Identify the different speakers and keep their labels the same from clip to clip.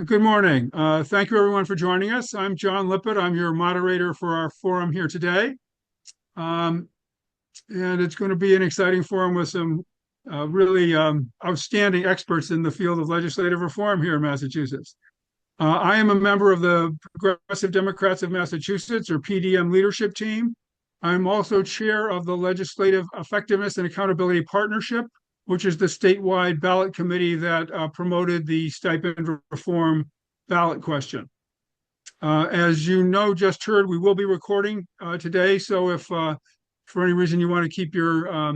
Speaker 1: Good morning. Thank you, everyone, for joining us. I'm John Lippett. I'm your moderator for our forum here today. Um, and it's going to be an exciting forum with some really outstanding experts in the field of legislative reform here in Massachusetts. I am a member of the Progressive Democrats of Massachusetts, or PDM leadership team. I'm also chair of the Legislative Effectiveness and Accountability Partnership, which is the statewide ballot committee that promoted the stipend reform ballot question. As you know, just heard, we will be recording today. So if for any reason you want to keep your,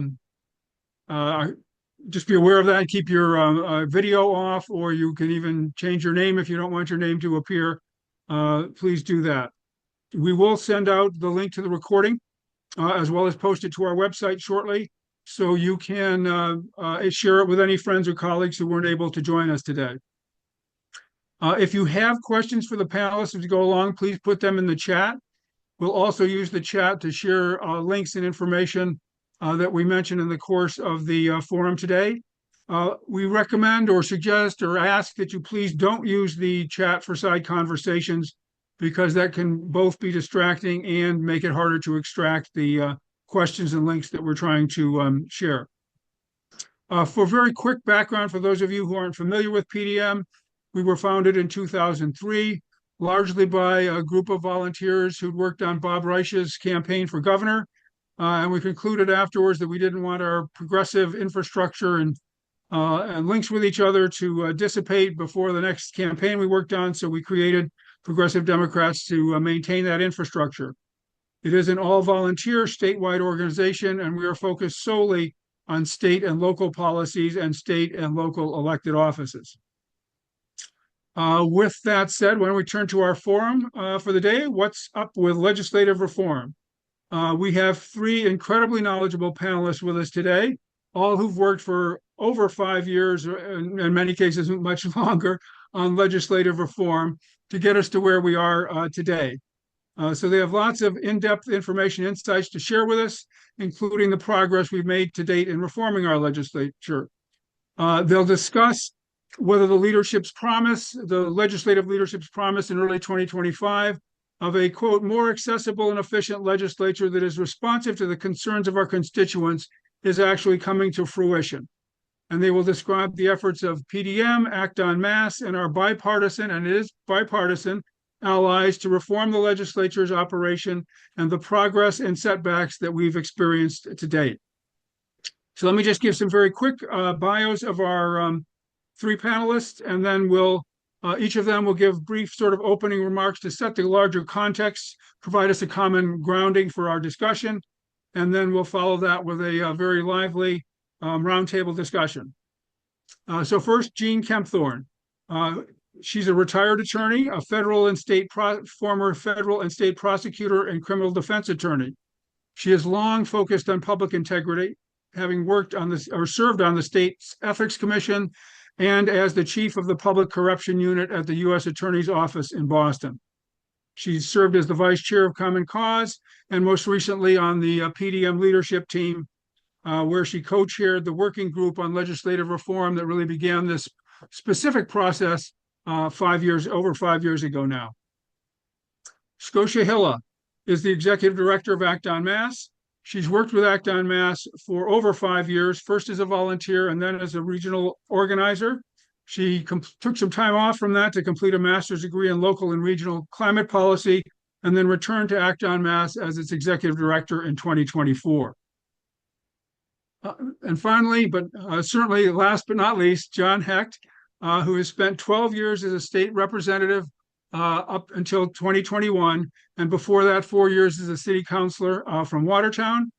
Speaker 1: just be aware of that and keep your video off, or you can even change your name if you don't want your name to appear. Please do that. We will send out the link to the recording as well as post it to our website shortly, so you can share it with any friends or colleagues who weren't able to join us today. If you have questions for the panelists as we go along, please put them in the chat. We'll also use the chat to share links and information that we mentioned in the course of the forum today. We recommend or suggest or ask that you please don't use the chat for side conversations, because that can both be distracting and make it harder to extract the questions and links that we're trying to share. For very quick background, for those of you who aren't familiar with PDM, we were founded in 2003, largely by a group of volunteers who'd worked on Bob Reich's campaign for governor. And we concluded afterwards that we didn't want our progressive infrastructure and links with each other to dissipate before the next campaign we worked on. So we created Progressive Democrats to maintain that infrastructure. It is an all-volunteer statewide organization, and we are focused solely on state and local policies and state and local elected offices. With that said, why don't we turn to our forum for the day? What's up with legislative reform? We have three incredibly knowledgeable panelists with us today, all who've worked for over 5 years, or in many cases much longer, on legislative reform to get us to where we are today. So they have lots of in-depth information, insights to share with us, including the progress we've made to date in reforming our legislature. They'll discuss whether the legislative leadership's promise in early 2025 of a, quote, more accessible and efficient legislature that is responsive to the concerns of our constituents is actually coming to fruition. And they will describe the efforts of PDM, Act on Mass, and our bipartisan, and it is bipartisan, allies to reform the legislature's operation and the progress and setbacks that we've experienced to date. So let me just give some very quick bios of our three panelists, and then each of them will give brief sort of opening remarks to set the larger context, provide us a common grounding for our discussion, and then we'll follow that with a very lively roundtable discussion. So first, Jean Kempthorne. She's a retired attorney, a former federal and state prosecutor and criminal defense attorney. She has long focused on public integrity, having served on the state's ethics commission and as the chief of the public corruption unit at the U.S. Attorney's Office in Boston. She's served as the vice chair of Common Cause and most recently on the PDM leadership team, where she co-chaired the working group on legislative reform that really began this specific process over 5 years ago now. Scotia Hilla is the executive director of Act on Mass. She's worked with Act on Mass for over 5 years, first as a volunteer and then as a regional organizer. She took some time off from that to complete a master's degree in local and regional climate policy, and then returned to Act on Mass as its executive director in 2024. And finally, but certainly last but not least, John Hecht, who has spent 12 years as a state representative up until 2021, and before that, 4 years as a city councilor from Watertown.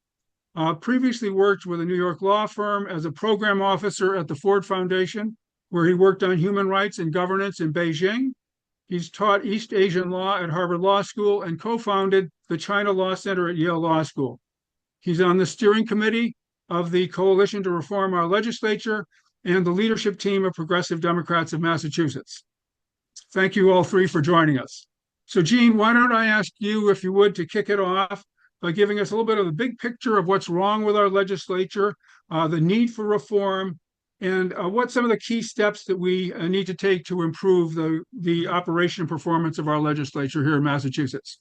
Speaker 1: Previously worked with a New York law firm as a program officer at the Ford Foundation, where he worked on human rights and governance in Beijing. He's taught East Asian law at Harvard Law School and co-founded the China Law Center at Yale Law School. He's on the steering committee of the Coalition to Reform Our Legislature and the leadership team of Progressive Democrats of Massachusetts. Thank you all three for joining us. So Jean, why don't I ask you, if you would, to kick it off by giving us a little bit of the big picture of what's wrong with our legislature, the need for reform, and what some of the key steps that we need to take to improve the operation and performance of our legislature here in Massachusetts.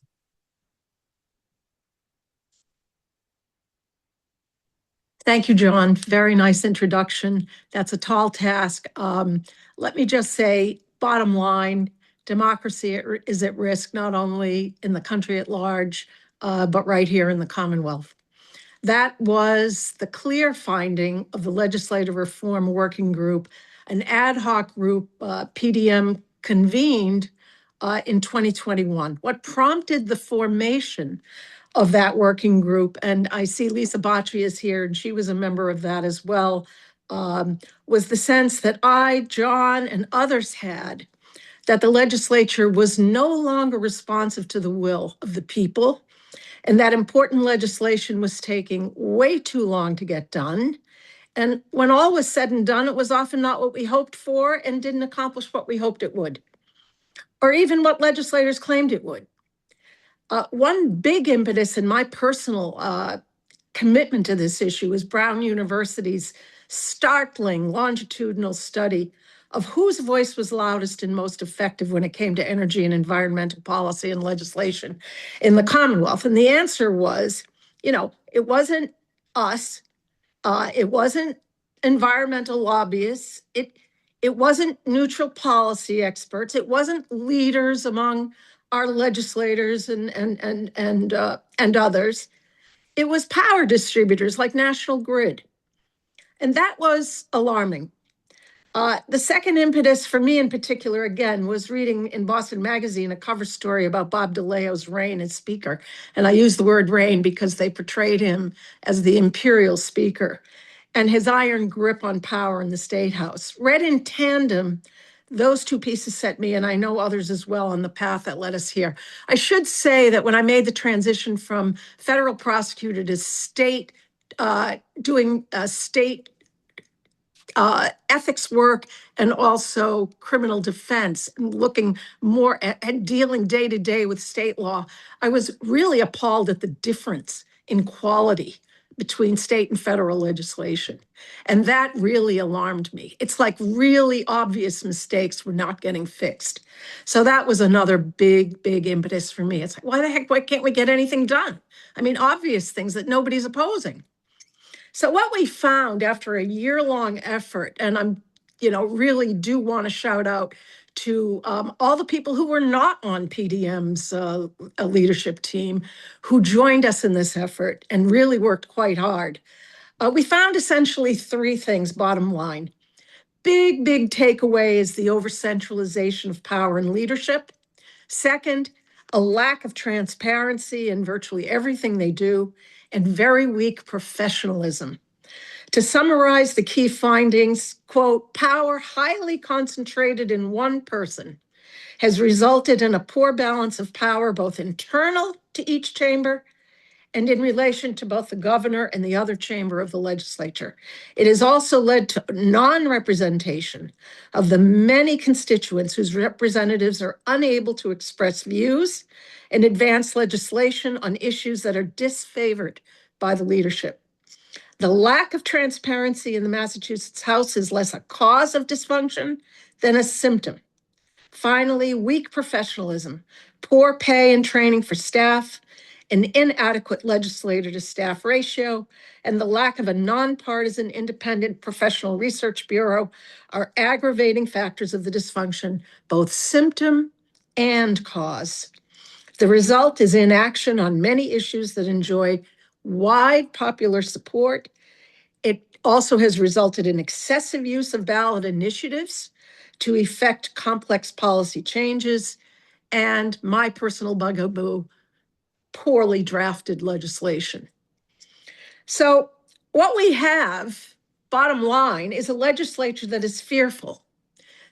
Speaker 2: Thank you, John. Very nice introduction. That's a tall task. Let me just say, bottom line, democracy is at risk, not only in the country at large, but right here in the Commonwealth. That was the clear finding of the Legislative Reform Working Group, an ad hoc group PDM convened in 2021. What prompted the formation of that working group, and I see Lisa Bocci is here, and she was a member of that as well, was the sense that I, John, and others had that the legislature was no longer responsive to the will of the people, and that important legislation was taking way too long to get done. And when all was said and done, it was often not what we hoped for and didn't accomplish what we hoped it would, or even what legislators claimed it would. One big impetus in my personal commitment to this issue is Brown University's startling longitudinal study of whose voice was loudest and most effective when it came to energy and environmental policy and legislation in the Commonwealth. And the answer was, it wasn't us, it wasn't environmental lobbyists, it wasn't neutral policy experts, it wasn't leaders among our legislators and others. It was power distributors like National Grid. And that was alarming. The second impetus for me in particular, again, was reading in Boston Magazine a cover story about Bob DeLeo's reign as Speaker. And I use the word reign because they portrayed him as the imperial speaker and his iron grip on power in the State House. Read in tandem, those two pieces set me, and I know others as well, on the path that led us here. I should say that when I made the transition from federal prosecutor to state, doing state ethics work and also criminal defense, and looking more at dealing day to day with state law, I was really appalled at the difference in quality between state and federal legislation. And that really alarmed me. It's like really obvious mistakes were not getting fixed. So that was another big impetus for me. It's like, why can't we get anything done? I mean, obvious things that nobody's opposing. So what we found after a year-long effort, and I'm, really do want to shout out to all the people who were not on PDM's leadership team who joined us in this effort and really worked quite hard. We found essentially three things, bottom line. Big takeaway is the over-centralization of power and leadership. Second, a lack of transparency in virtually everything they do, and very weak professionalism. To summarize the key findings, quote, power highly concentrated in one person has resulted in a poor balance of power, both internal to each chamber and in relation to both the governor and the other chamber of the legislature. It has also led to non-representation of the many constituents whose representatives are unable to express views and advance legislation on issues that are disfavored by the leadership. The lack of transparency in the Massachusetts House is less a cause of dysfunction than a symptom. Finally, weak professionalism, poor pay and training for staff, an inadequate legislator to staff ratio, and the lack of a nonpartisan independent professional research bureau are aggravating factors of the dysfunction, both symptom and cause. The result is inaction on many issues that enjoy wide popular support. It also has resulted in excessive use of ballot initiatives to effect complex policy changes, and my personal bugaboo, poorly drafted legislation. So what we have, bottom line, is a legislature that is fearful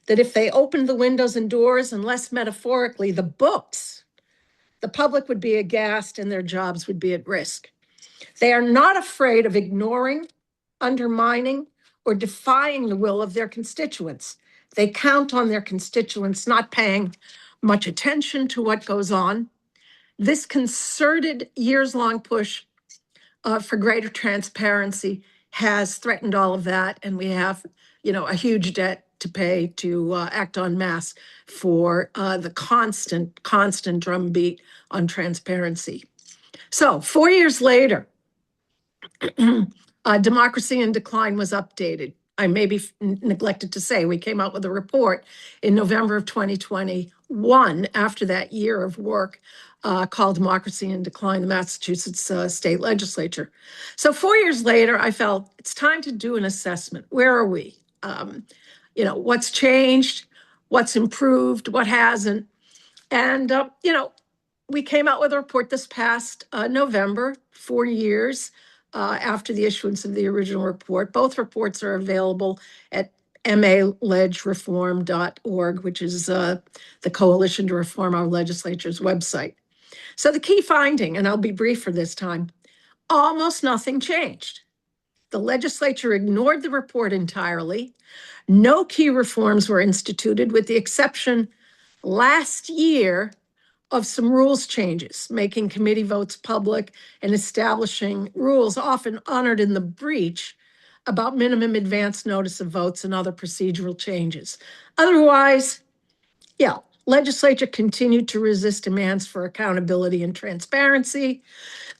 Speaker 2: that if they opened the windows and doors, and less metaphorically, the books, the public would be aghast and their jobs would be at risk. They are not afraid of ignoring, undermining, or defying the will of their constituents. They count on their constituents not paying much attention to what goes on. This concerted years-long push for greater transparency has threatened all of that, and we have a huge debt to pay to act en masse for the constant drumbeat on transparency. So 4 years later, Democracy in Decline was updated. I maybe neglected to say, we came out with a report in November of 2021 after that year of work called Democracy in Decline, the Massachusetts State Legislature. So 4 years later, I felt it's time to do an assessment. Where are we? What's changed? What's improved? What hasn't? And, we came out with a report this past November, 4 years after the issuance of the original report. Both reports are available at malegreform.org, which is the Coalition to Reform Our Legislature's website. So the key finding, and I'll be brief for this time, almost nothing changed. The legislature ignored the report entirely. No key reforms were instituted, with the exception last year of some rules changes, making committee votes public and establishing rules often honored in the breach about minimum advance notice of votes and other procedural changes. Otherwise, legislature continued to resist demands for accountability and transparency.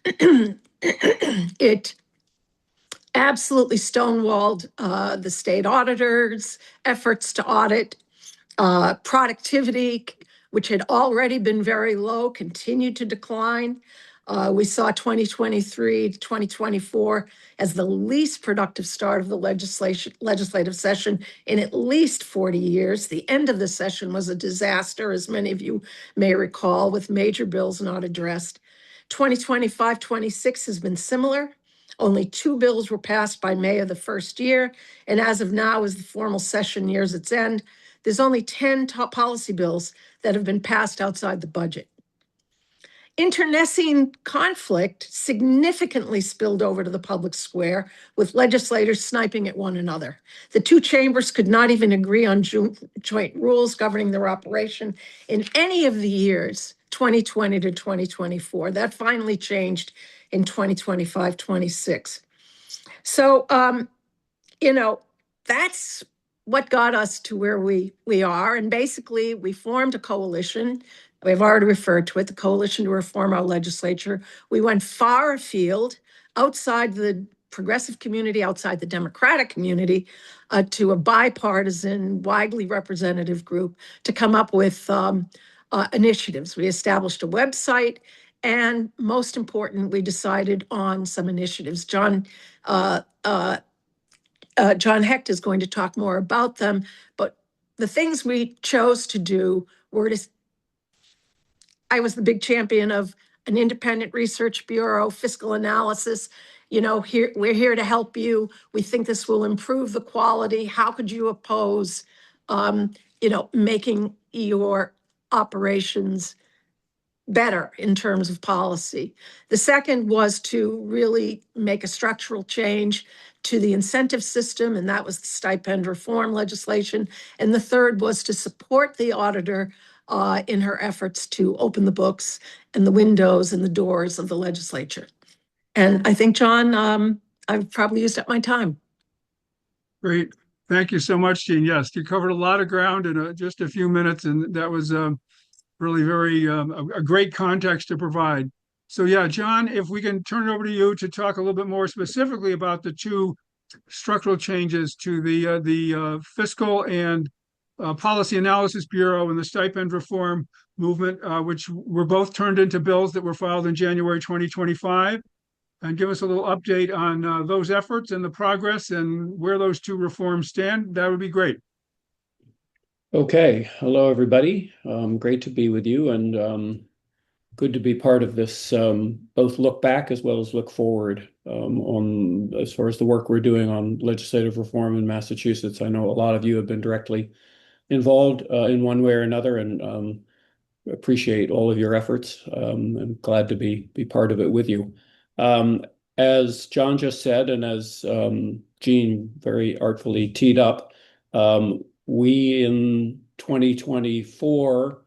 Speaker 2: It absolutely stonewalled the state auditor's efforts to audit. Productivity, which had already been very low, continued to decline. We saw 2023 to 2024 as the least productive start of the legislative session in at least 40 years. The end of the session was a disaster, as many of you may recall, with major bills not addressed. 2025-26 has been similar. Only 2 bills were passed by May of the first year, and as of now, as the formal session nears its end, there's only 10 top policy bills that have been passed outside the budget. Internecine conflict significantly spilled over to the public square, with legislators sniping at one another. The two chambers could not even agree on joint rules governing their operation in any of the years 2020 to 2024. That finally changed in 2025-26. So, that's what got us to where we are. And basically, we formed a coalition. We've already referred to it, the Coalition to Reform Our Legislature. We went far afield, outside the progressive community, outside the Democratic community, to a bipartisan, widely representative group to come up with initiatives. We established a website, and most important, we decided on some initiatives. John Hecht is going to talk more about them, but the things we chose to do were I was the big champion of an independent research bureau, fiscal analysis. We're here to help you. We think this will improve the quality. How could you oppose, making your operations better in terms of policy? The second was to really make a structural change to the incentive system, and that was the stipend reform legislation. And the third was to support the auditor in her efforts to open the books and the windows and the doors of the legislature. And I think, John, I've probably used up my time.
Speaker 1: Great. Thank you so much, Jean. Yes, you covered a lot of ground in just a few minutes, and that was really very a great context to provide. So yeah, John, if we can turn it over to you to talk a little bit more specifically about the two structural changes to the Fiscal and Policy Analysis Bureau and the stipend reform movement, which were both turned into bills that were filed in January 2025, and give us a little update on those efforts and the progress and where those two reforms stand. That would be great.
Speaker 3: Okay. Hello, everybody. Great to be with you, and good to be part of this, both look back as well as look forward on as far as the work we're doing on legislative reform in Massachusetts. I know a lot of you have been directly involved in one way or another, and appreciate all of your efforts. I'm glad to be part of it with you. As John just said, and as Jean very artfully teed up, we in 2024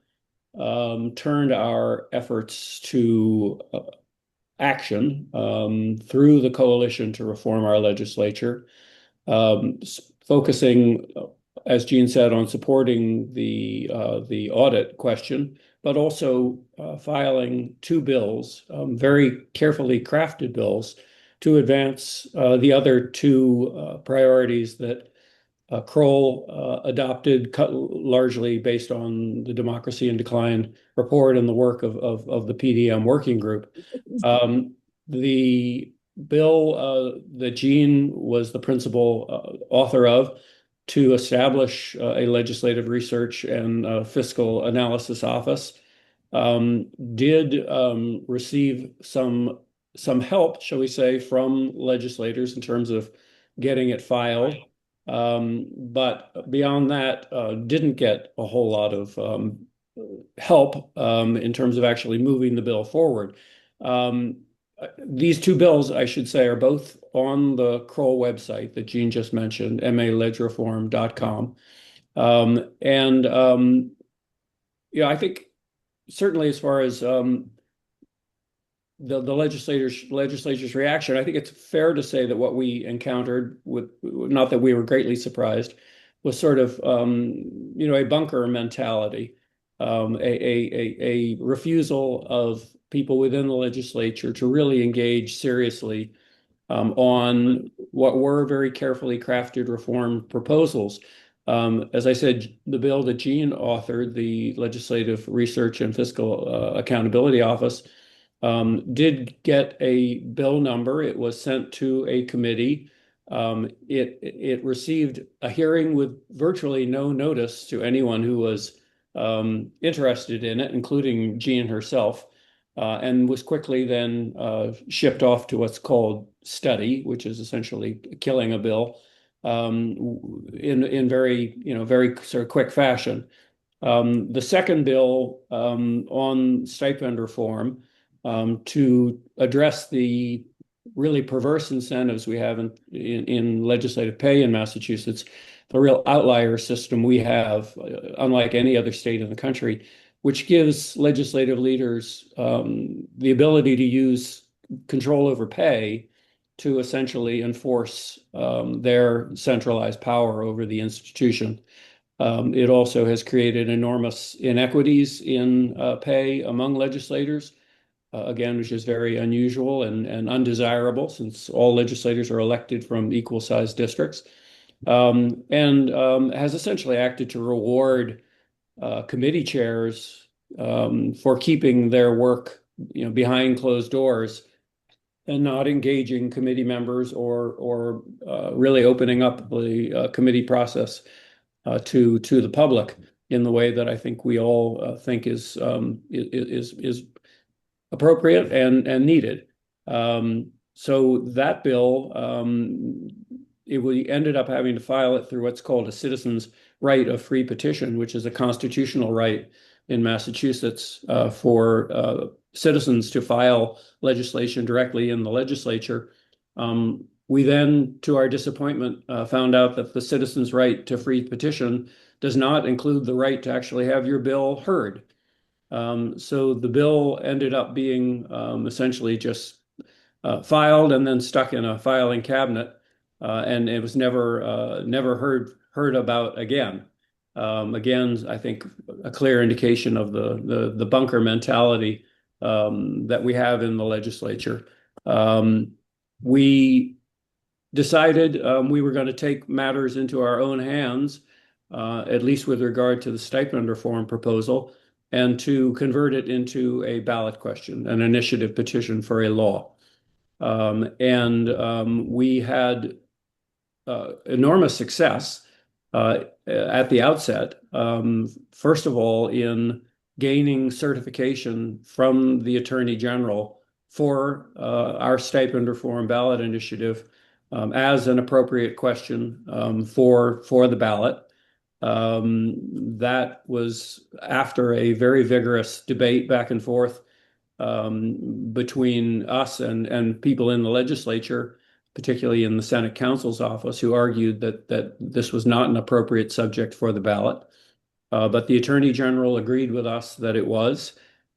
Speaker 3: turned our efforts to action through the Coalition to Reform Our Legislature, focusing, as Jean said, on supporting the audit question, but also filing two bills, very carefully crafted bills, to advance the other two priorities that CROL adopted, largely based on the Democracy in Decline report and the work of the PDM working group. The bill that Jean was the principal author of, to establish a legislative research and fiscal analysis office, did receive some help, shall we say, from legislators in terms of getting it filed. But beyond that, didn't get a whole lot of help in terms of actually moving the bill forward. These two bills, I should say, are both on the CROL website that Jean just mentioned, malegreform.com. I think certainly as far as the legislature's reaction, I think it's fair to say that what we encountered, with, not that we were greatly surprised, was sort of a bunker mentality, a refusal of people within the legislature to really engage seriously on what were very carefully crafted reform proposals. As I said, the bill that Jean authored, the Legislative Research and Fiscal Accountability Office, did get a bill number. It was sent to a committee. It received a hearing with virtually no notice to anyone who was interested in it, including Jean herself, and was quickly then shipped off to what's called study, which is essentially killing a bill in very sort of quick fashion. The second bill on stipend reform, to address the really perverse incentives we have in legislative pay in Massachusetts, the real outlier system we have, unlike any other state in the country, which gives legislative leaders the ability to use control over pay to essentially enforce their centralized power over the institution. It also has created enormous inequities in pay among legislators, again, which is very unusual and undesirable, since all legislators are elected from equal-sized districts, and has essentially acted to reward committee chairs for keeping their work, behind closed doors and not engaging committee members or really opening up the committee process to the public in the way that I think we all think is appropriate and needed. So that bill, we ended up having to file it through what's called a citizen's right of free petition, which is a constitutional right in Massachusetts for citizens to file legislation directly in the legislature. We then, to our disappointment, found out that the citizen's right to free petition does not include the right to actually have your bill heard. So the bill ended up being essentially just filed and then stuck in a filing cabinet, and it was never heard about again. Again, I think a clear indication of the bunker mentality that we have in the legislature. We decided we were going to take matters into our own hands, at least with regard to the stipend reform proposal, and to convert it into a ballot question, an initiative petition for a law. We had enormous success at the outset, first of all, in gaining certification from the Attorney General for our stipend reform ballot initiative as an appropriate question for the ballot. That was after a very vigorous debate back and forth between us and people in the legislature, particularly in the Senate counsel's office, who argued that this was not an appropriate subject for the ballot. But the Attorney General agreed with us that it was,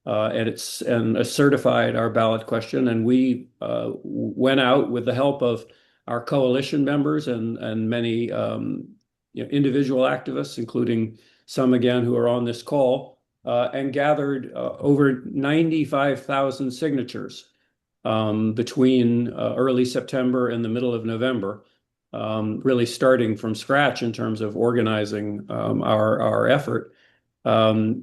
Speaker 3: and certified our ballot question. And we went out with the help of our coalition members and many individual activists, including some again who are on this call, and gathered over 95,000 signatures between early September and the middle of November, really starting from scratch in terms of organizing our effort,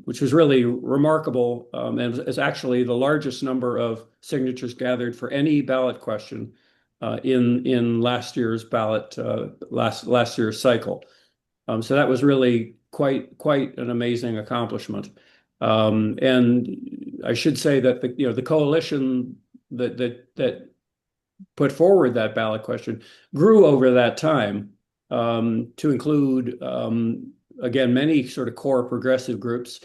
Speaker 3: which was really remarkable, and is actually the largest number of signatures gathered for any ballot question in last year's ballot, last year's cycle. So that was really quite an amazing accomplishment. And I should say that the coalition that put forward that ballot question grew over that time, to include again many sort of core progressive groups,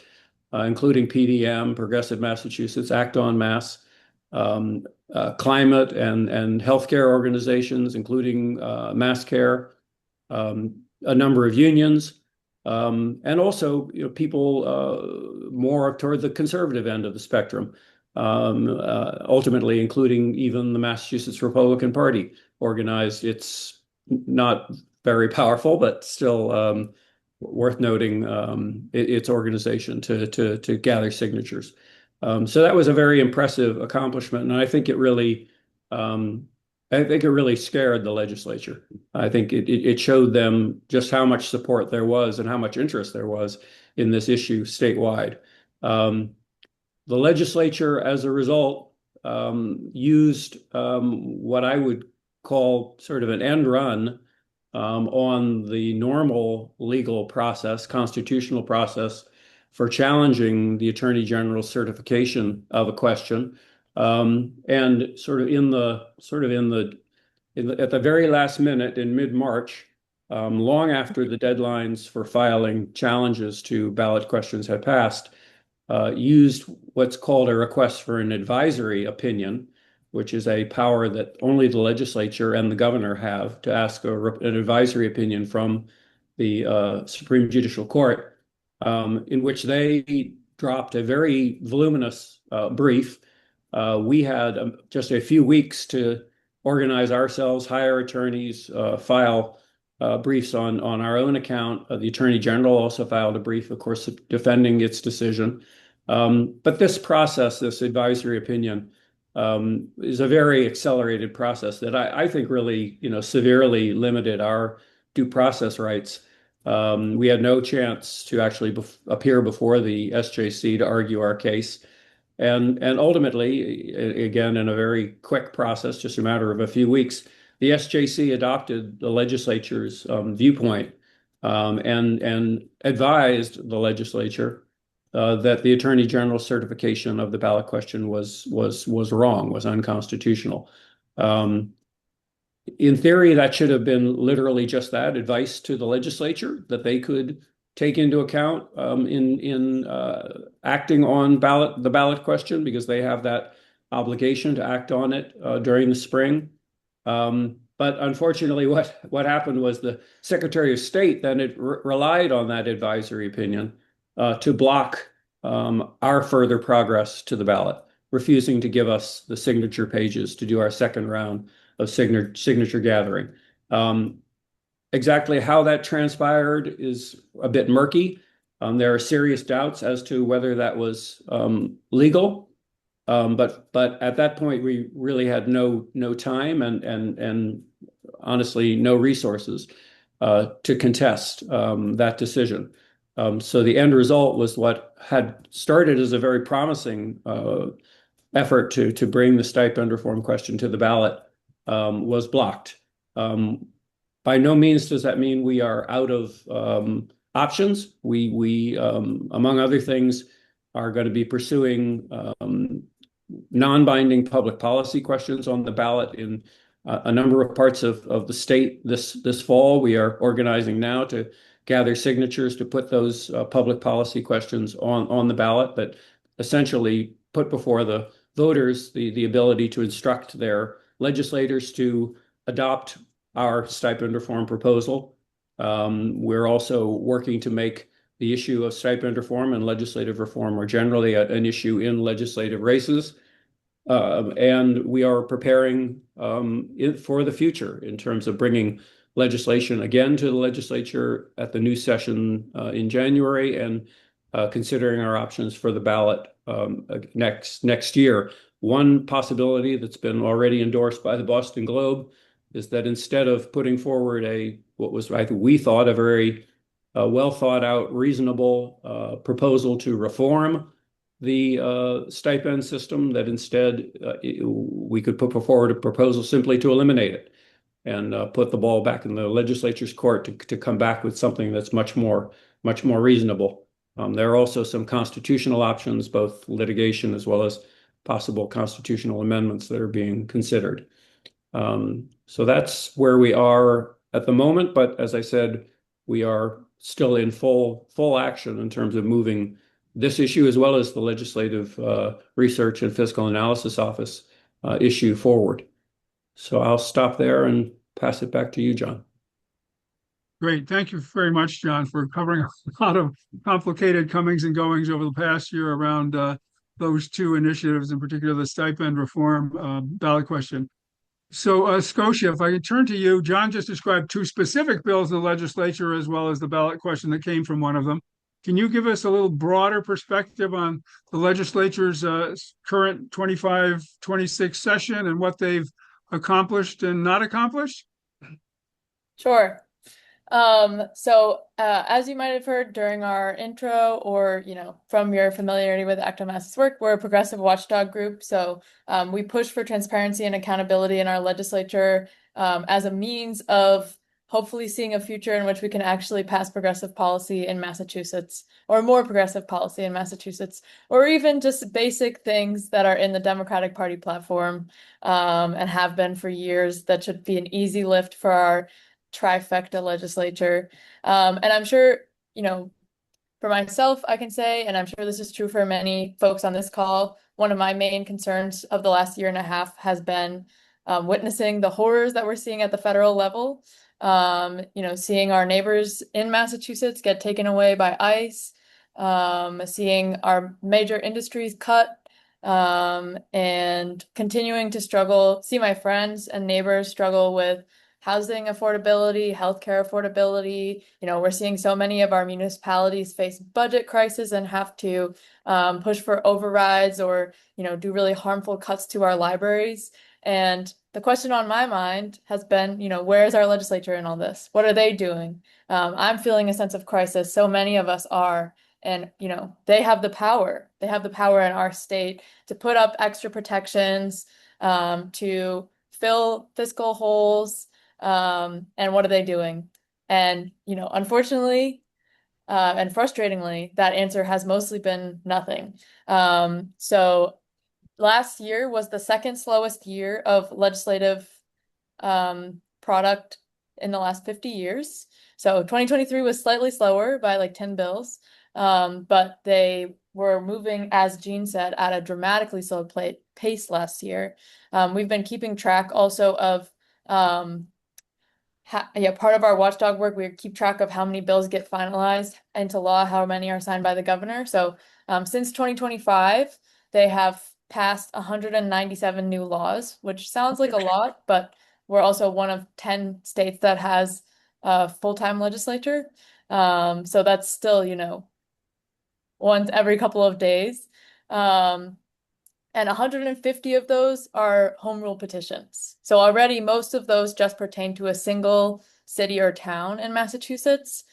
Speaker 3: including PDM, Progressive Massachusetts, Act on Mass, climate and healthcare organizations, including MassCare, a number of unions, and also people more toward the conservative end of the spectrum, ultimately including even the Massachusetts Republican Party organized. It's not very powerful, but still worth noting its organization to gather signatures. So that was a very impressive accomplishment, and I think it really scared the legislature. I think it showed them just how much support there was and how much interest there was in this issue statewide. The legislature, as a result, used what I would call sort of an end run on the normal legal process, constitutional process, for challenging the Attorney General's certification of a question. And at the very last minute in mid-March, long after the deadlines for filing challenges to ballot questions had passed, used what's called a request for an advisory opinion, which is a power that only the legislature and the governor have to ask an advisory opinion from the Supreme Judicial Court, in which they dropped a very voluminous brief. We had just a few weeks to organize ourselves, hire attorneys, file briefs on our own account. The Attorney General also filed a brief, of course, defending its decision. But this process, this advisory opinion, is a very accelerated process that I think really, severely limited our due process rights. We had no chance to actually appear before the SJC to argue our case. And ultimately, again, in a very quick process, just a matter of a few weeks, the SJC adopted the legislature's viewpoint, and advised the legislature that the Attorney General's certification of the ballot question was wrong, was unconstitutional. In theory, that should have been literally just that, advice to the legislature that they could take into account in acting on the ballot question, because they have that obligation to act on it during the spring. But unfortunately, what happened was the Secretary of State then relied on that advisory opinion to block our further progress to the ballot, refusing to give us the signature pages to do our second round of signature gathering. Exactly how that transpired is a bit murky. There are serious doubts as to whether that was legal. But at that point, we really had no time and honestly no resources to contest that decision. So the end result was what had started as a very promising effort to bring the stipend reform question to the ballot was blocked. By no means does that mean we are out of options. We among other things, are going to be pursuing non-binding public policy questions on the ballot in a number of parts of the state this fall. We are organizing now to gather signatures to put those public policy questions on the ballot that essentially put before the voters the ability to instruct their legislators to adopt our stipend reform proposal. We're also working to make the issue of stipend reform and legislative reform more generally an issue in legislative races. And we are preparing for the future in terms of bringing legislation again to the legislature at the new session in January, and considering our options for the ballot next year. One possibility that's been already endorsed by the Boston Globe is that instead of putting forward what was, I think we thought, a very well thought out, reasonable proposal to reform the stipend system, that instead we could put forward a proposal simply to eliminate it and put the ball back in the legislature's court to come back with something that's much more reasonable. There are also some constitutional options, both litigation as well as possible constitutional amendments that are being considered. So that's where we are at the moment. But as I said, we are still in full action in terms of moving this issue, as well as the Legislative Research and Fiscal Analysis Office issue forward. So I'll stop there and pass it back to you, John.
Speaker 1: Great. Thank you very much, John, for covering a lot of complicated comings and goings over the past year around those two initiatives, in particular the stipend reform ballot question. So, Scotia, if I could turn to you, John just described two specific bills in the legislature as well as the ballot question that came from one of them. Can you give us a little broader perspective on the legislature's current 25-26 session and what they've accomplished and not accomplished?
Speaker 4: Sure. As you might have heard during our intro, or from your familiarity with ActoMass's work, we're a progressive watchdog group. So we push for transparency and accountability in our legislature as a means of hopefully seeing a future in which we can actually pass progressive policy in Massachusetts, or more progressive policy in Massachusetts, or even just basic things that are in the Democratic Party platform and have been for years, that should be an easy lift for our trifecta legislature. And I'm sure, for myself, I can say, and I'm sure this is true for many folks on this call, one of my main concerns of the last year and a half has been witnessing the horrors that we're seeing at the federal level. Seeing our neighbors in Massachusetts get taken away by ICE, seeing our major industries cut, and continuing to see my friends and neighbors struggle with housing affordability, healthcare affordability. We're seeing so many of our municipalities face budget crisis and have to push for overrides or, do really harmful cuts to our libraries. And the question on my mind has been, where is our legislature in all this? What are they doing? I'm feeling a sense of crisis. So many of us are. And, they have the power. They have the power in our state to put up extra protections, to fill fiscal holes. And what are they doing? And, unfortunately, and frustratingly, that answer has mostly been nothing. So last year was the second slowest year of legislative product in the last 50 years. So 2023 was slightly slower by like 10 bills, but they were moving, as Jean said, at a dramatically slow pace last year. We've been keeping track also of part of our watchdog work. We keep track of how many bills get finalized into law, how many are signed by the governor. So since 2025, they have passed 197 new laws, which sounds like a lot, but we're also one of 10 states that has a full-time legislature. So that's still, once every couple of days. And 150 of those are home rule petitions. So already most of those just pertain to a single city or town in Massachusetts.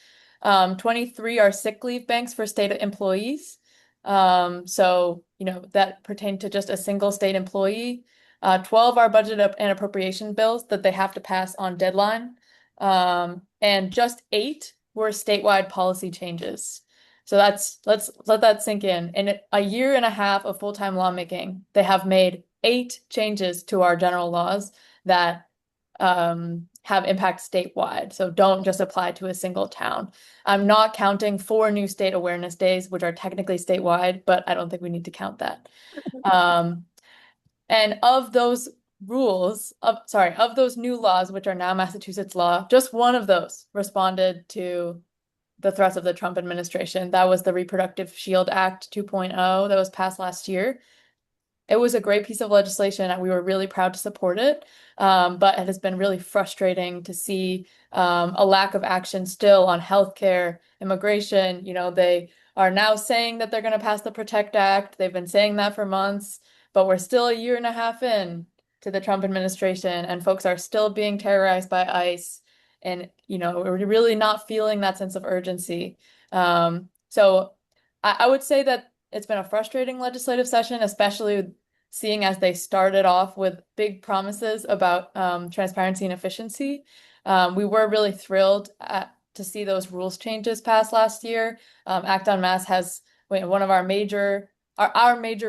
Speaker 4: 23 are sick leave banks for state employees. So, that pertain to just a single state employee. 12 are budget and appropriation bills that they have to pass on deadline. And just 8 were statewide policy changes. So let's let that sink in. In a year and a half of full-time lawmaking, they have made 8 changes to our general laws that have impact statewide. So don't just apply to a single town. I'm not counting 4 new state awareness days, which are technically statewide, but I don't think we need to count that. And of those of those new laws, which are now Massachusetts law, just one of those responded to the threats of the Trump administration. That was the Reproductive Shield Act 2.0 that was passed last year. It was a great piece of legislation and we were really proud to support it. But it has been really frustrating to see a lack of action still on healthcare, immigration. You know, they are now saying that they're going to pass the Protect Act. They've been saying that for months, but we're still a year and a half in to the Trump administration, and folks are still being terrorized by ICE. And, you know, we're really not feeling that sense of urgency. So I would say that it's been a frustrating legislative session, especially seeing as they started off with big promises about transparency and efficiency. We were really thrilled to see those rules changes passed last year. Act on Mass has one of our major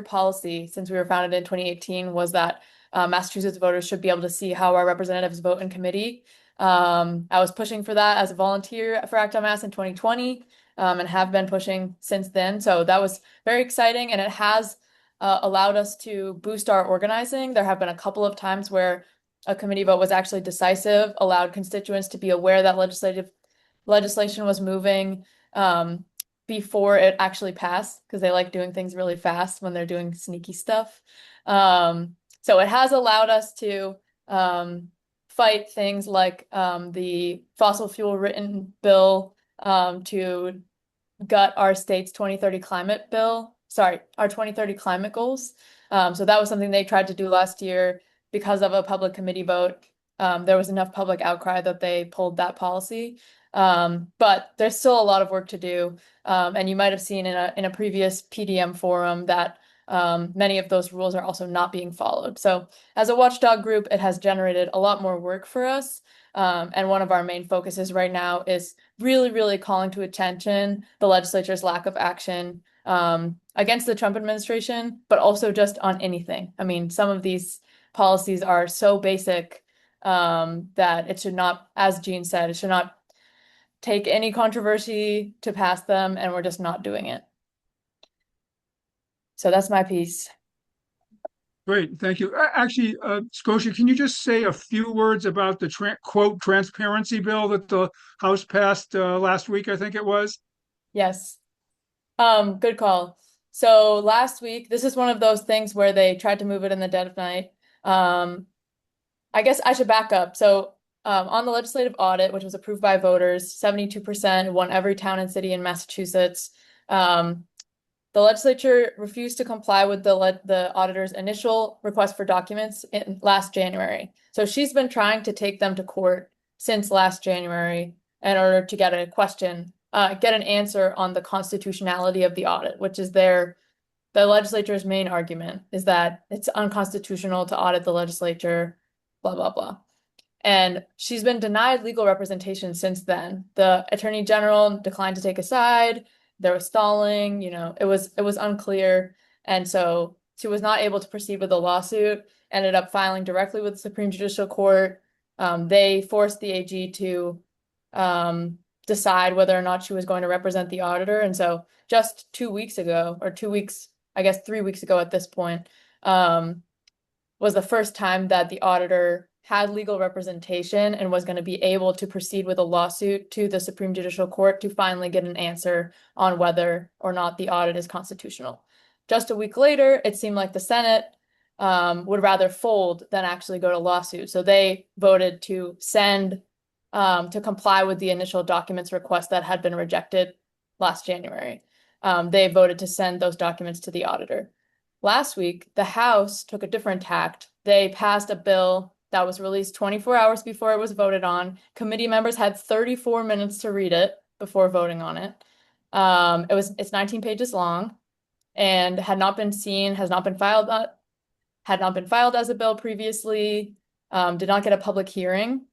Speaker 4: policy since we were founded in 2018 was that Massachusetts voters should be able to see how our representatives vote in committee. I was pushing for that as a volunteer for Act on Mass in 2020 and have been pushing since then. So that was very exciting, and it has allowed us to boost our organizing. There have been a couple of times where a committee vote was actually decisive, allowed constituents to be aware that legislation was moving before it actually passed, because they like doing things really fast when they're doing sneaky stuff. So it has allowed us to fight things like the fossil fuel written bill to gut our state's 2030 climate bill. Sorry, our 2030 climate goals. So that was something they tried to do last year because of a public committee vote. There was enough public outcry that they pulled that policy. But there's still a lot of work to do. And you might have seen in a previous PDM forum that many of those rules are also not being followed. So as a watchdog group, it has generated a lot more work for us. And one of our main focuses right now is really, really calling to attention the legislature's lack of action against the Trump administration, but also just on anything. I mean, some of these policies are so basic that it should not, as Jean said, it should not take any controversy to pass them, and we're just not doing it. So that's my piece.
Speaker 1: Great, thank you. Actually, Scotia, can you just say a few words about the quote transparency bill that the House passed last week, I think it was?
Speaker 4: Yes. Good call. So last week, this is one of those things where they tried to move it in the dead of night. I guess I should back up. So on the legislative audit, which was approved by voters, 72% won every town and city in Massachusetts. The legislature refused to comply with the auditor's initial request for documents in last January. So she's been trying to take them to court since last January in order to get get an answer on the constitutionality of the audit, which is the legislature's main argument is that it's unconstitutional to audit the legislature, blah, blah, blah. And she's been denied legal representation since then. The attorney general declined to take a side. There was stalling, you know, it was unclear. And so she was not able to proceed with the lawsuit, ended up filing directly with the Supreme Judicial Court. They forced the AG to decide whether or not she was going to represent the auditor. And so just 2 weeks ago, or 2 weeks, I guess 3 weeks ago at this point, was the first time that the auditor had legal representation and was going to be able to proceed with a lawsuit to the Supreme Judicial Court to finally get an answer on whether or not the audit is constitutional. Just a week later, it seemed like the Senate would rather fold than actually go to lawsuit. So they voted to to comply with the initial documents request that had been rejected last January. They voted to send those documents to the auditor. Last week, the House took a different tact. They passed a bill that was released 24 hours before it was voted on. Committee members had 34 minutes to read it before voting on it. It's 19 pages long and has not been filed as a bill previously, did not get a public hearing.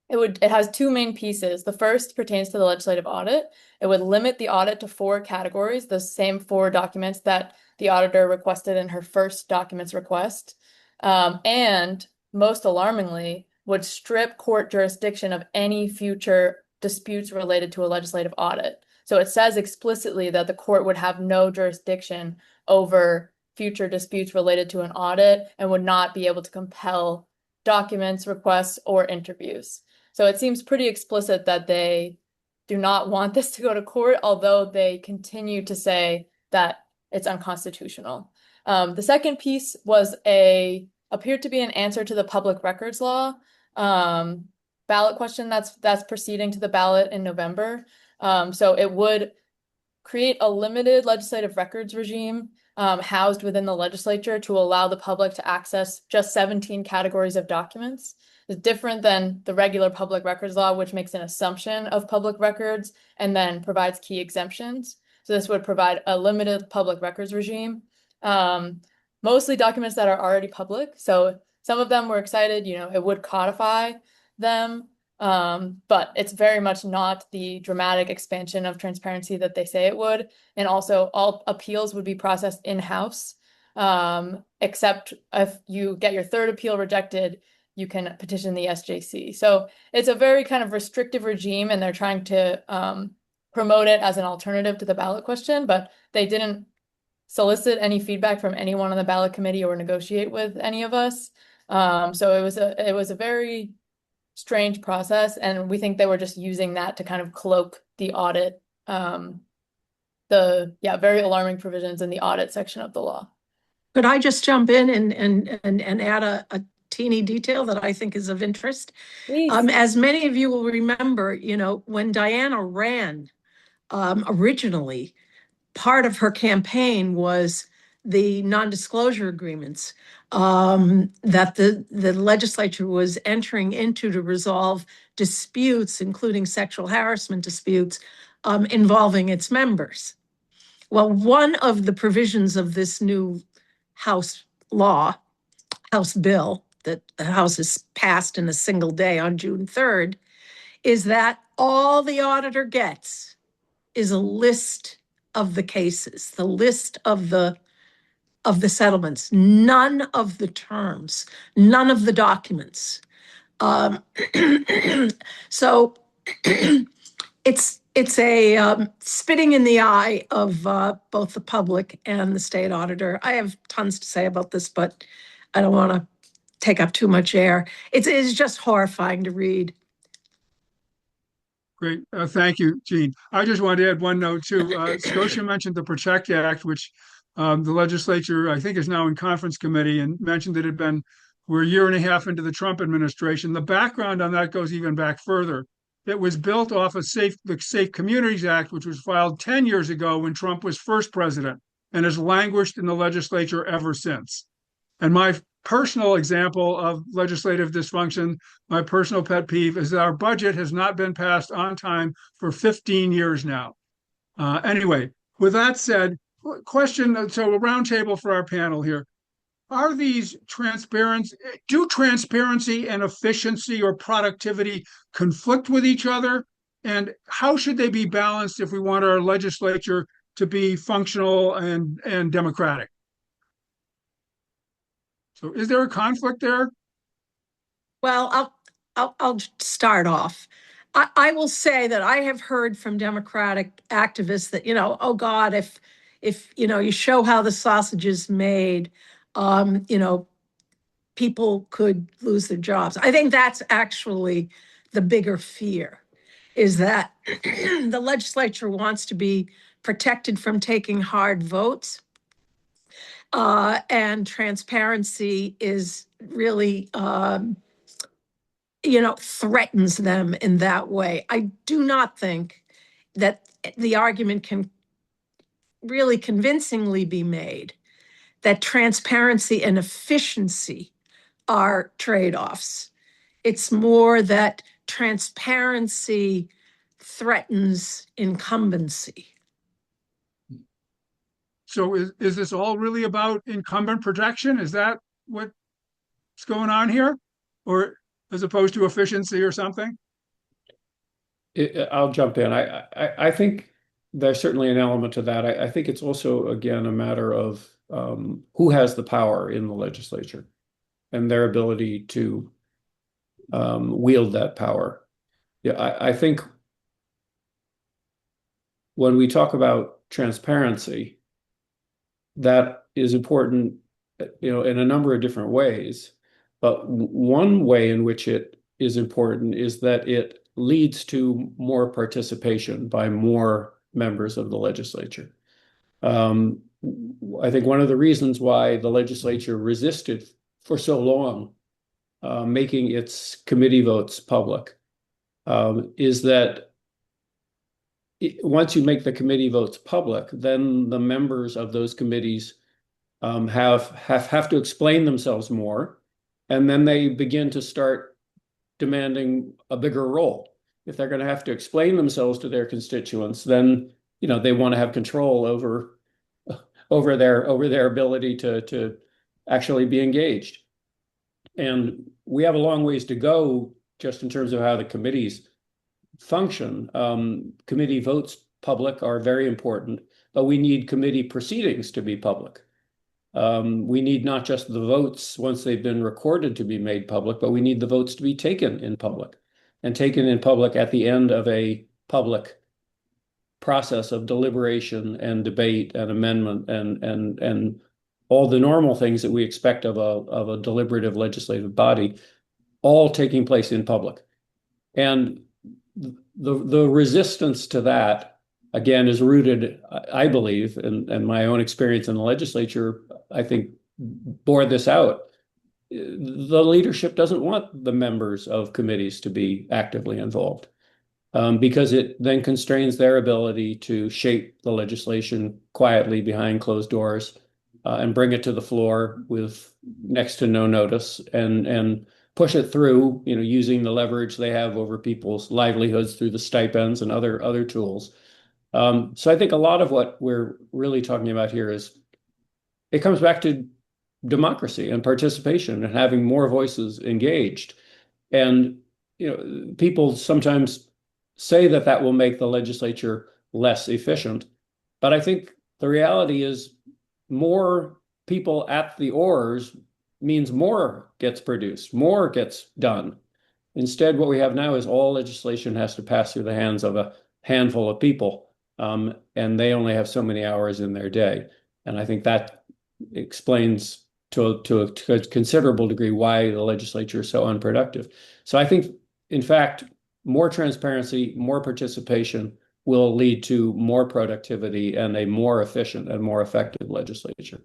Speaker 4: It has two main pieces. The first pertains to the legislative audit. It would limit the audit to 4 categories, the same 4 documents that the auditor requested in her first documents request. And most alarmingly, would strip court jurisdiction of any future disputes related to a legislative audit. So it says explicitly that the court would have no jurisdiction over future disputes related to an audit and would not be able to compel documents, requests, or interviews. So it seems pretty explicit that they do not want this to go to court, although they continue to say that it's unconstitutional. The second piece was appeared to be an answer to the public records law ballot question that's proceeding to the ballot in November. So it would create a limited legislative records regime housed within the legislature to allow the public to access just 17 categories of documents. It's different than the regular public records law, which makes an assumption of public records and then provides key exemptions. So this would provide a limited public records regime, mostly documents that are already public. So some of them were excited, it would codify them, but it's very much not the dramatic expansion of transparency that they say it would. And also all appeals would be processed in-house, except if you get your third appeal rejected, you can petition the SJC. So it's a very kind of restrictive regime, and they're trying to promote it as an alternative to the ballot question, but they didn't solicit any feedback from anyone on the ballot committee or negotiate with any of us. So it was a very strange process, and we think they were just using that to kind of cloak the audit, very alarming provisions in the audit section of the law.
Speaker 2: Could I just jump in and add a teeny detail that I think is of interest?
Speaker 4: Please.
Speaker 2: As many of you will remember, when Diana ran originally, part of her campaign was the non-disclosure agreements that the legislature was entering into to resolve disputes, including sexual harassment disputes, involving its members. Well, one of the provisions of this new House bill that the House has passed in a single day on June 3rd, is that all the auditor gets is a list of the cases, the list of the settlements, none of the terms, none of the documents. So it's a spitting in the eye of both the public and the state auditor. I have tons to say about this, but I don't want to take up too much air. It's just horrifying to read.
Speaker 1: Great. Thank you, Jean. I just wanted to add one note too. Scotia mentioned the Protect Act, which the legislature, I think, is now in conference committee, and mentioned that we're a year and a half into the Trump administration. The background on that goes even back further. It was built off of the Safe Communities Act, which was filed 10 years ago when Trump was first president, and has languished in the legislature ever since. And my personal example of legislative dysfunction, my personal pet peeve, is that our budget has not been passed on time for 15 years now. Anyway, with that said, question, so a roundtable for our panel here. Are these do transparency and efficiency or productivity conflict with each other? And how should they be balanced if we want our legislature to be functional and democratic? So is there a conflict there?
Speaker 2: Well, I'll start off. I will say that I have heard from Democratic activists that, oh God, if you show how the sausage is made, people could lose their jobs. I think that's actually the bigger fear, is that the legislature wants to be protected from taking hard votes. And transparency is really, threatens them in that way. I do not think that the argument can really convincingly be made that transparency and efficiency are trade-offs. It's more that transparency threatens incumbency.
Speaker 1: So is this all really about incumbent protection? Is that what's going on here? Or as opposed to efficiency or something?
Speaker 3: I'll jump in. I think there's certainly an element to that. I think it's also, again, a matter of who has the power in the legislature and their ability to wield that power. Yeah, I think when we talk about transparency, that is important, in a number of different ways. But one way in which it is important is that it leads to more participation by more members of the legislature. I think one of the reasons why the legislature resisted for so long making its committee votes public is that once you make the committee votes public, then the members of those committees have to explain themselves more, and then they begin to start demanding a bigger role. If they're going to have to explain themselves to their constituents, then they want to have control over their ability to actually be engaged. And we have a long ways to go just in terms of how the committees function. Committee votes public are very important, but we need committee proceedings to be public. We need not just the votes once they've been recorded to be made public, but we need the votes to be taken in public, and taken in public at the end of a public process of deliberation and debate and amendment and all the normal things that we expect of a deliberative legislative body, all taking place in public. And the resistance to that, again, is rooted, I believe, and my own experience in the legislature, I think, bore this out. The leadership doesn't want the members of committees to be actively involved because it then constrains their ability to shape the legislation quietly behind closed doors and bring it to the floor with next to no notice and push it through, using the leverage they have over people's livelihoods through the stipends and other tools. So I think a lot of what we're really talking about here it comes back to democracy and participation and having more voices engaged. And people sometimes say that will make the legislature less efficient, but I think the reality is more people at the oars means more gets produced, more gets done. Instead, what we have now is all legislation has to pass through the hands of a handful of people, and they only have so many hours in their day. And I think that explains to a considerable degree why the legislature is so unproductive. So I think, in fact, more transparency, more participation will lead to more productivity and a more efficient and more effective legislature.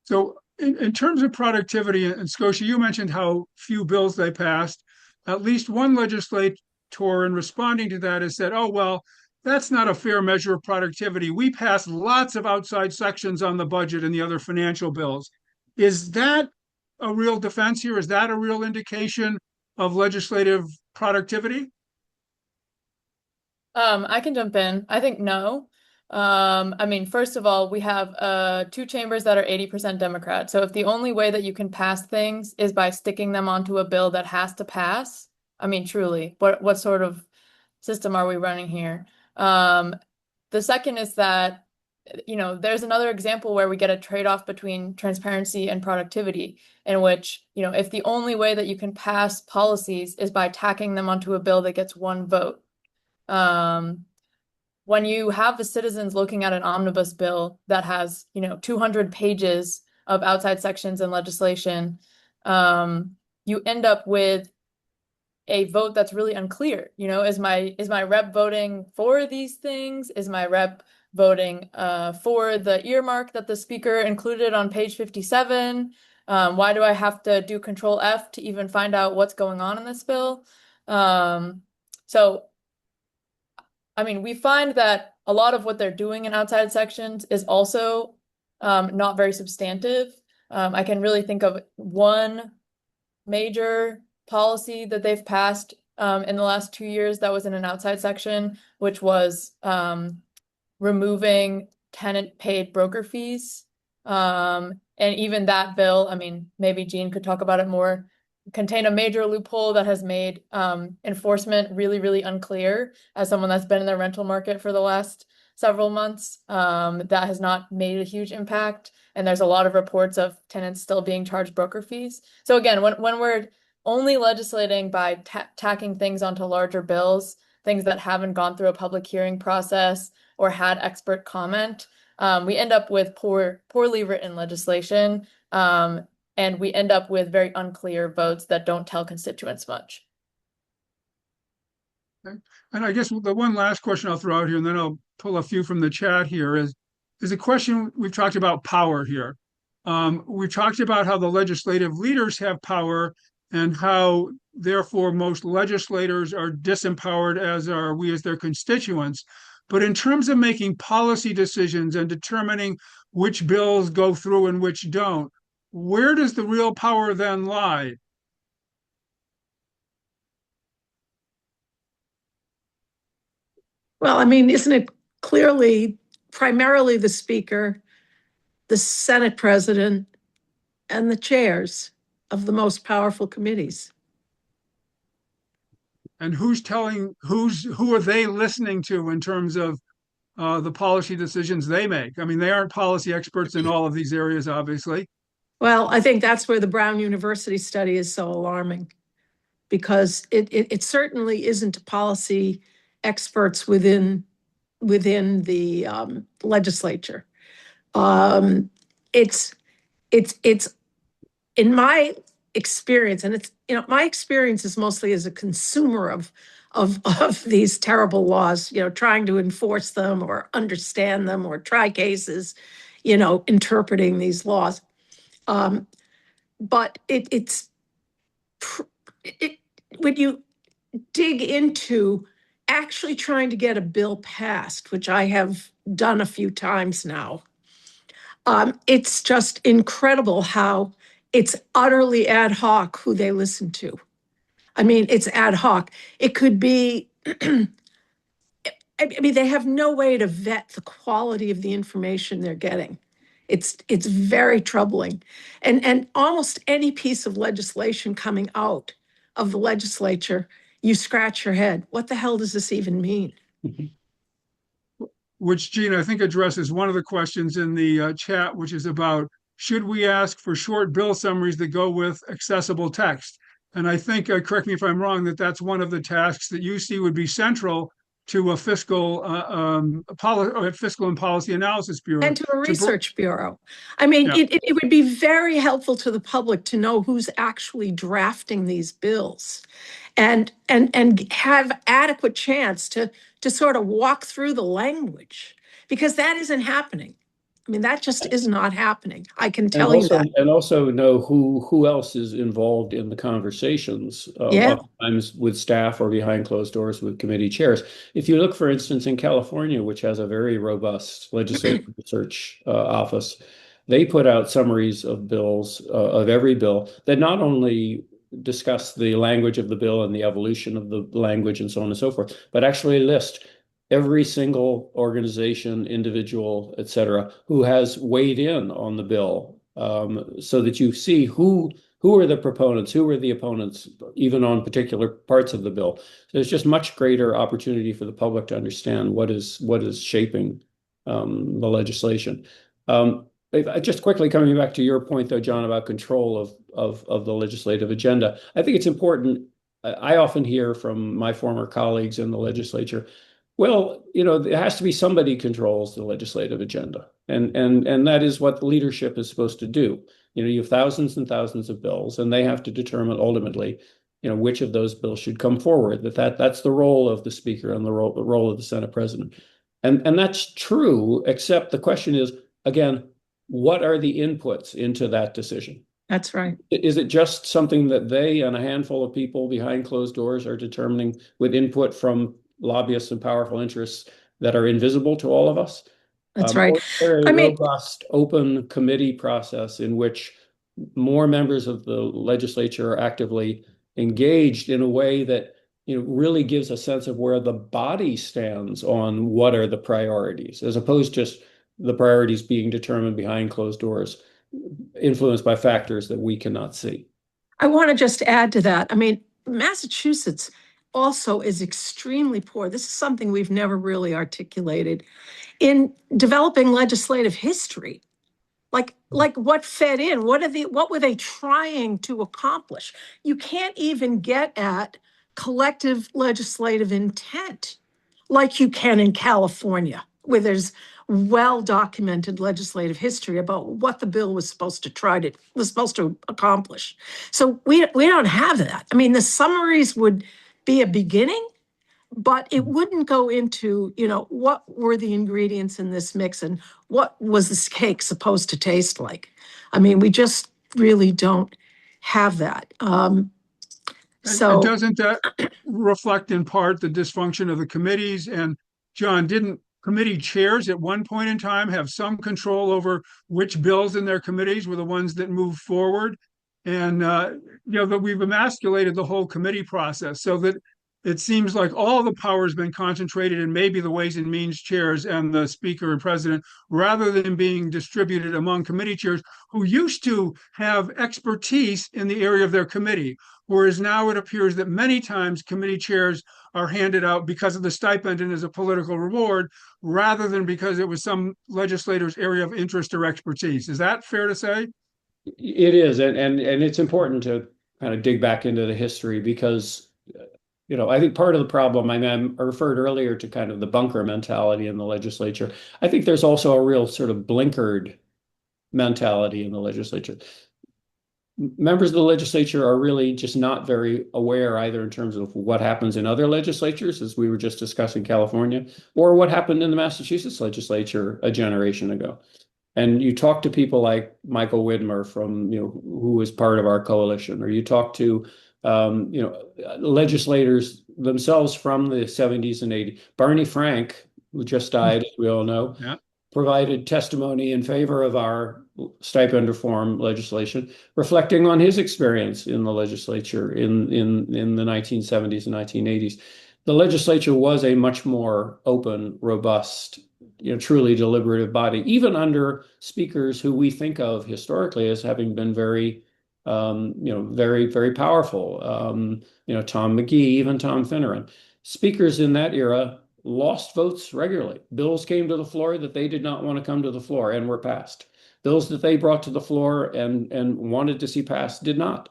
Speaker 1: So in terms of productivity, and Scotia, you mentioned how few bills they passed. At least one legislator in responding to that has said, oh, well, that's not a fair measure of productivity. We passed lots of outside sections on the budget and the other financial bills. Is that a real defense here? Is that a real indication of legislative productivity?
Speaker 4: I can jump in. I think no. I mean, first of all, we have two chambers that are 80% Democrat. So if the only way that you can pass things is by sticking them onto a bill that has to pass, I mean, truly, what sort of system are we running here? The second is that, there's another example where we get a trade-off between transparency and productivity, in which, if the only way that you can pass policies is by tacking them onto a bill that gets one vote, when you have the citizens looking at an omnibus bill that has, 200 pages of outside sections and legislation, you end up with a vote that's really unclear. Is my rep voting for these things? Is my rep voting for the earmark that the speaker included on page 57? Why do I have to do Control F to even find out what's going on in this bill? So, I mean, we find that a lot of what they're doing in outside sections is also not very substantive. I can really think of one major policy that they've passed in the last 2 years that was in an outside section, which was removing tenant paid broker fees. And even that bill, I mean, maybe Jean could talk about it more, contain a major loophole that has made enforcement really, really unclear. As someone that's been in the rental market for the last several months, that has not made a huge impact. And there's a lot of reports of tenants still being charged broker fees. So again, when we're only legislating by tacking things onto larger bills, things that haven't gone through a public hearing process or had expert comment, we end up with poorly written legislation, and we end up with very unclear votes that don't tell constituents much.
Speaker 1: And I guess the one last question I'll throw out here, and then I'll pull a few from the chat here, is a question. We've talked about power here. We've talked about how the legislative leaders have power and how, therefore, most legislators are disempowered, as are we as their constituents. But in terms of making policy decisions and determining which bills go through and which don't, where does the real power then lie?
Speaker 2: Well, I mean, isn't it clearly primarily the Speaker, the Senate President, and the chairs of the most powerful committees?
Speaker 1: And who are they listening to in terms of the policy decisions they make? I mean, they aren't policy experts in all of these areas, obviously.
Speaker 2: Well, I think that's where the Brown University study is so alarming, because it certainly isn't policy experts within the legislature. It's in my experience, and it's, my experience is mostly as a consumer of these terrible laws, trying to enforce them or understand them or try cases, interpreting these laws. But when you dig into actually trying to get a bill passed, which I have done a few times now, it's just incredible how it's utterly ad hoc who they listen to. I mean, it's ad hoc. It could be, I mean, they have no way to vet the quality of the information they're getting. It's very troubling. And almost any piece of legislation coming out of the legislature, you scratch your head. What the hell does this even mean?
Speaker 1: Which, Gene, I think addresses one of the questions in the chat, which is about, should we ask for short bill summaries that go with accessible text? And I think, correct me if I'm wrong, that's one of the tasks that you see would be central to a fiscal and policy analysis bureau.
Speaker 2: And to a research bureau. I mean,
Speaker 1: Yeah.
Speaker 2: it would be very helpful to the public to know who's actually drafting these bills, and have adequate chance to sort of walk through the language, because that isn't happening. I mean, that just is not happening. I can tell you that.
Speaker 3: And also know who else is involved in the conversations,
Speaker 2: Yeah.
Speaker 3: oftentimes with staff or behind closed doors with committee chairs. If you look, for instance, in California, which has a very robust legislative research office, they put out summaries of bills, of every bill, that not only discuss the language of the bill and the evolution of the language and so on and so forth, but actually list every single organization, individual, et cetera, who has weighed in on the bill, so that you see who are the proponents, who are the opponents, even on particular parts of the bill. So there's just much greater opportunity for the public to understand what is shaping the legislation. Just quickly coming back to your point, though, John, about control of the legislative agenda, I think it's important. I often hear from my former colleagues in the legislature, well, there has to be somebody controls the legislative agenda, and that is what the leadership is supposed to do. You have thousands and thousands of bills, and they have to determine ultimately, which of those bills should come forward. That's the role of the Speaker and the role of the Senate President, and that's true. Except the question is, again, what are the inputs into that decision?
Speaker 2: That's right.
Speaker 3: Is it just something that they and a handful of people behind closed doors are determining with input from lobbyists and powerful interests that are invisible to all of us?
Speaker 2: That's right.
Speaker 3: Or a robust, open committee process in which more members of the legislature are actively engaged in a way that really gives a sense of where the body stands on what are the priorities, as opposed to just the priorities being determined behind closed doors, influenced by factors that we cannot see.
Speaker 2: I want to just add to that. I mean, Massachusetts also is extremely poor. This is something we've never really articulated in developing legislative history. Like what fed in? What were they trying to accomplish? You can't even get at collective legislative intent like you can in California, where there's well-documented legislative history about what the bill was supposed to accomplish. So we don't have that. I mean, the summaries would be a beginning, but it wouldn't go into, what were the ingredients in this mix and what was this cake supposed to taste like? I mean, we just really don't have that.
Speaker 1: And
Speaker 2: So
Speaker 1: doesn't that reflect in part the dysfunction of the committees? And John, didn't committee chairs at one point in time have some control over which bills in their committees were the ones that moved forward? And that we've emasculated the whole committee process so that it seems like all the power has been concentrated in maybe the Ways and Means chairs and the Speaker and President, rather than being distributed among committee chairs who used to have expertise in the area of their committee. Whereas now it appears that many times committee chairs are handed out because of the stipend and as a political reward, rather than because it was some legislator's area of interest or expertise. Is that fair to say?
Speaker 3: It is, and it's important to kind of dig back into the history because I think part of the problem, I mean, I referred earlier to kind of the bunker mentality in the legislature. I think there's also a real sort of blinkered mentality in the legislature. Members of the legislature are really just not very aware either in terms of what happens in other legislatures, as we were just discussing California, or what happened in the Massachusetts legislature a generation ago. And you talk to people like Michael Widmer from, who was part of our coalition, or you talk to, legislators themselves from the 70s and 80s. Barney Frank, who just died, as we all know,
Speaker 1: Yeah.
Speaker 3: provided testimony in favor of our stipend reform legislation, reflecting on his experience in the legislature in the 1970s and 1980s. The legislature was a much more open, robust, truly deliberative body, even under speakers who we think of historically as having been very, very, very powerful. Tom McGee, even Tom Finneran. Speakers in that era lost votes regularly. Bills came to the floor that they did not want to come to the floor and were passed. Bills that they brought to the floor and wanted to see passed did not.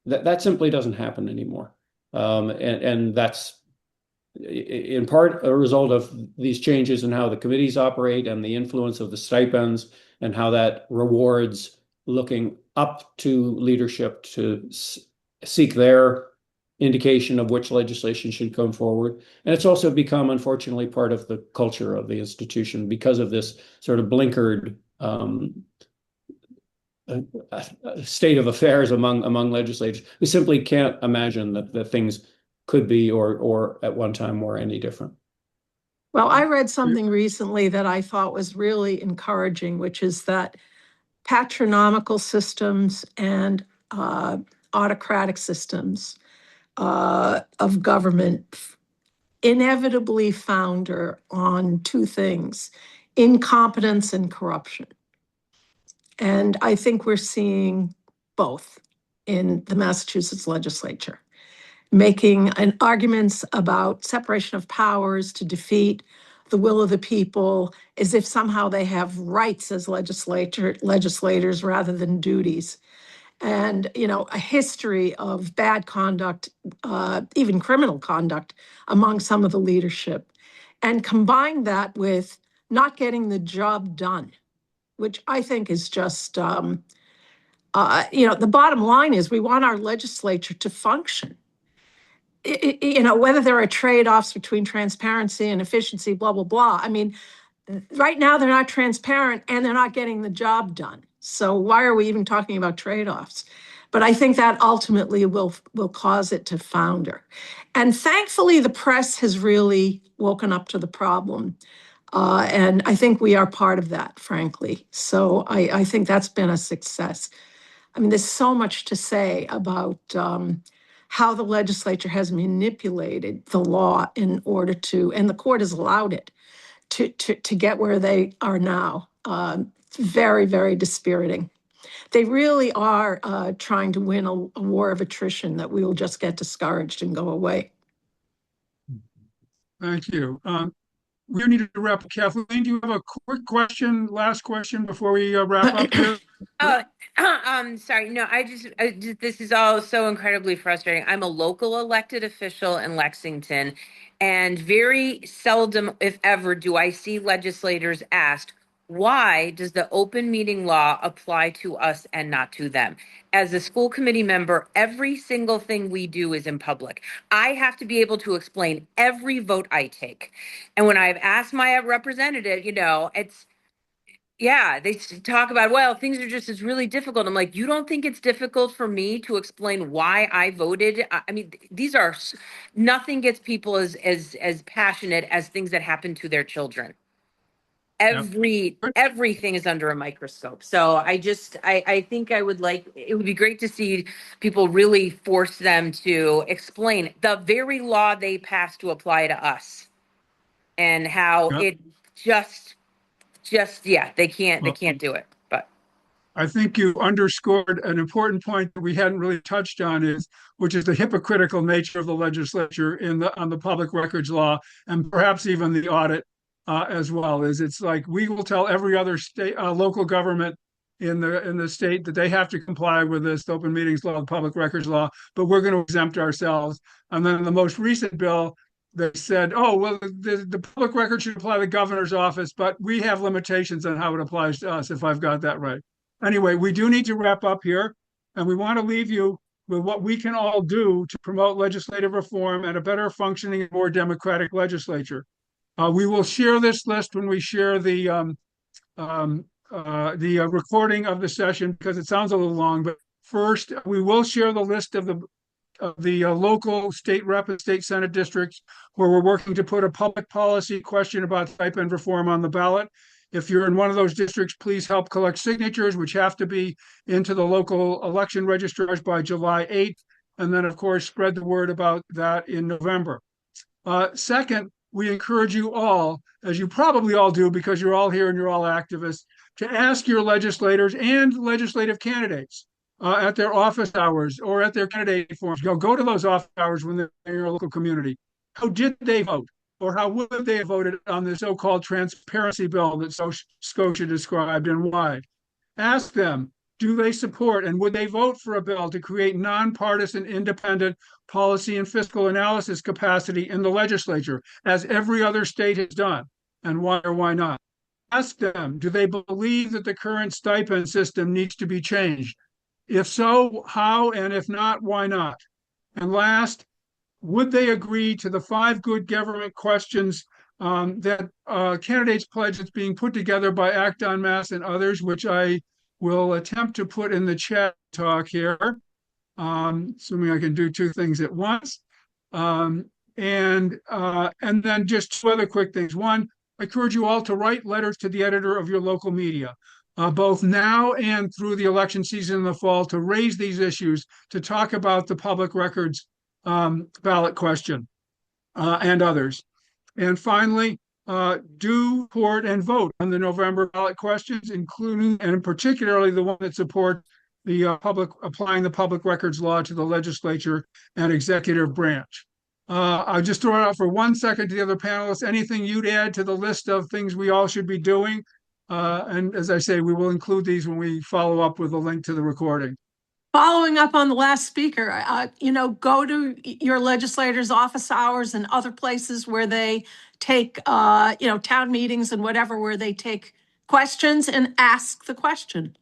Speaker 3: That simply doesn't happen anymore. And that's in part a result of these changes in how the committees operate and the influence of the stipends and how that rewards looking up to leadership to seek their indication of which legislation should come forward. And it's also become, unfortunately, part of the culture of the institution because of this sort of blinkered state of affairs among legislators. We simply can't imagine that things could be or at one time were any different.
Speaker 2: Well, I read something recently that I thought was really encouraging, which is that patronomical systems and autocratic systems of government inevitably founder on two things: incompetence and corruption. And I think we're seeing both in the Massachusetts legislature, making arguments about separation of powers to defeat the will of the people as if somehow they have rights as legislators rather than duties. And, a history of bad conduct, even criminal conduct among some of the leadership. And combine that with not getting the job done, which I think is just, the bottom line is we want our legislature to function. Whether there are trade-offs between transparency and efficiency, blah, blah, blah. I mean, right now they're not transparent and they're not getting the job done. So why are we even talking about trade-offs? But I think that ultimately will cause it to founder. And thankfully, the press has really woken up to the problem. And I think we are part of that, frankly. So I think that's been a success. I mean, there's so much to say about how the legislature has manipulated the law in order to, and the court has allowed it to get where they are now. Very, very dispiriting. They really are trying to win a war of attrition that we will just get discouraged and go away.
Speaker 1: Thank you. We need to wrap up. Kathleen, do you have a quick question, last question before we wrap up here?
Speaker 5: Sorry. No, I just, this is all so incredibly frustrating. I'm a local elected official in Lexington, and very seldom, if ever, do I see legislators asked, Why does the open meeting law apply to us and not to them? As a school committee member, every single thing we do is in public. I have to be able to explain every vote I take. And when I've asked my representative, yeah, they talk about, well, things are just, it's really difficult. I'm like, you don't think it's difficult for me to explain why I voted? I mean, these are, nothing gets people as passionate as things that happen to their children. Everything is under a microscope. So I think it would be great to see people really force them to explain the very law they passed to apply to us, and how
Speaker 1: Yep.
Speaker 5: it yeah, they can't do it. But
Speaker 1: I think you underscored an important point that we hadn't really touched on, which is the hypocritical nature of the legislature on the public records law, and perhaps even the audit as well. It's like we will tell every other state, local government in the state that they have to comply with this open meetings law, the public records law, but we're going to exempt ourselves. And then in the most recent bill, they said, oh, well, the public record should apply to the governor's office, but we have limitations on how it applies to us, if I've got that right. Anyway, we do need to wrap up here, and we want to leave you with what we can all do to promote legislative reform and a better functioning and more democratic legislature. We will share this list when we share the recording of the session, because it sounds a little long, but first we will share the list of the local state rep and state senate districts where we're working to put a public policy question about stipend reform on the ballot. If you're in one of those districts, please help collect signatures, which have to be into the local election registrars by July 8th. And then, of course, spread the word about that in November. Second, we encourage you all, as you probably all do because you're all here and you're all activists, to ask your legislators and legislative candidates at their office hours or at their candidate forums. Go to those office hours when they're in your local community. How did they vote? Or how would they have voted on the so-called transparency bill that Scotia described, and why? Ask them, do they support and would they vote for a bill to create nonpartisan, independent policy and fiscal analysis capacity in the legislature, as every other state has done, and why or why not? Ask them, do they believe that the current stipend system needs to be changed? If so, how, and if not, why not? And last, would they agree to the 5 good government questions that candidates pledge that's being put together by Act on Mass and others, which I will attempt to put in the chat talk here, assuming I can do 2 things at once. And then just 2 other quick things. One, I encourage you all to write letters to the editor of your local media, both now and through the election season in the fall, to raise these issues, to talk about the public records ballot question and others. And finally, do support and vote on the November ballot questions, including and particularly the one that supports the applying the public records law to the legislature and executive branch. I'll just throw it out for 1 second to the other panelists. Anything you'd add to the list of things we all should be doing? And as I say, we will include these when we follow up with a link to the recording.
Speaker 2: Following up on the last speaker, go to your legislators' office hours and other places where they take, town meetings and whatever, where they take questions and ask the question.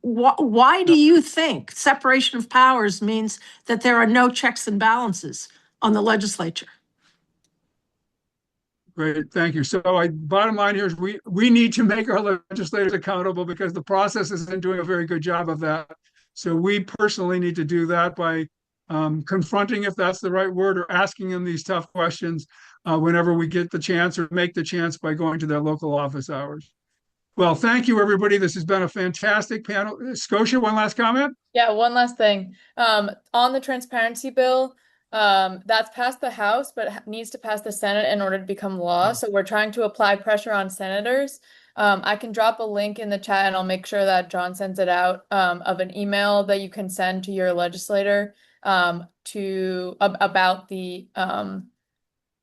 Speaker 2: Why do you think separation of powers means that there are no checks and balances on the legislature?
Speaker 1: Great, thank you. So bottom line here is we need to make our legislators accountable because the process isn't doing a very good job of that. So we personally need to do that by confronting, if that's the right word, or asking them these tough questions whenever we get the chance or make the chance by going to their local office hours. Well, thank you, everybody. This has been a fantastic panel. Scotia, one last comment?
Speaker 4: Yeah, one last thing. On the transparency bill, that's passed the House, but needs to pass the Senate in order to become law. So we're trying to apply pressure on senators. I can drop a link in the chat and I'll make sure that John sends it out of an email that you can send to your legislator about the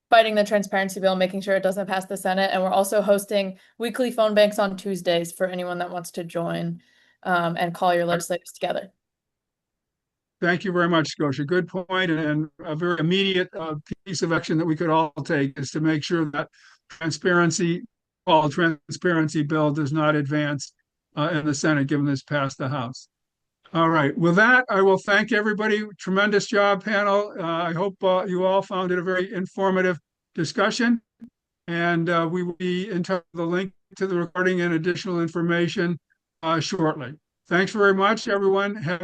Speaker 4: fighting the transparency bill, making sure it doesn't pass the Senate. And we're also hosting weekly phone banks on Tuesdays for anyone that wants to join and call your legislators together.
Speaker 1: Thank you very much, Scotia. Good point, and a very immediate piece of action that we could all take is to make sure that transparency so-called transparency bill does not advance in the Senate, given this passed the House. All right. With that, I will thank everybody. Tremendous job, panel. I hope you all found it a very informative discussion. And we will be in touch with the link to the recording and additional information shortly. Thanks very much, everyone. Have